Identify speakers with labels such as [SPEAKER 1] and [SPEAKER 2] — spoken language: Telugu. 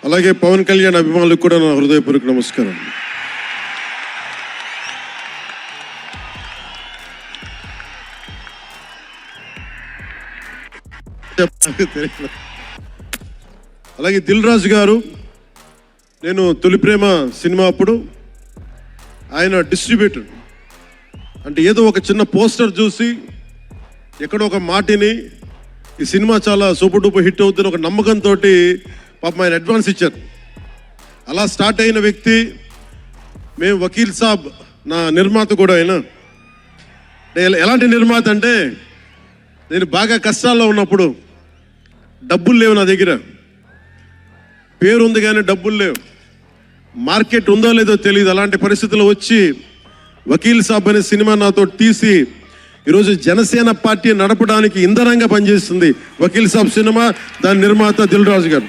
[SPEAKER 1] అలాగే పవన్ కళ్యాణ్ అభిమానులకు కూడా నా హృదయపూర్వక నమస్కారం. అలాగే దిల్ రాజు గారు, నేను తొలి ప్రేమ సినిమా అప్పుడు ఆయన డిస్ట్రిబ్యూటర్, అంటే ఏదో ఒక చిన్న పోస్టర్ చూసి ఎక్కడో ఒక మాటిని ఈ సినిమా చాలా సూపర్ డూపర్ హిట్ అవుతుంది ఒక నమ్మకంతో పాపం ఆయన అడ్వాన్స్ ఇచ్చారు. అలా స్టార్ట్ అయిన వ్యక్తి. మేము వకీల్ సాబ్ నా నిర్మాత కూడా అయినా. ఎలాంటి నిర్మాత అంటే, నేను బాగా కష్టాల్లో ఉన్నప్పుడు డబ్బులు లేవు నా దగ్గర, పేరు ఉంది కానీ డబ్బులు లేవు, మార్కెట్ ఉందో లేదో తెలియదు. అలాంటి పరిస్థితుల్లో వచ్చి వకీల్ సాబ్ అనే సినిమా నాతో తీసి ఈరోజు జనసేన పార్టీ నడపడానికి ఇంధనంగా పనిచేస్తుంది వకీల్ సాబ్ సినిమా. దాని నిర్మాత దిల్ రాజు గారు.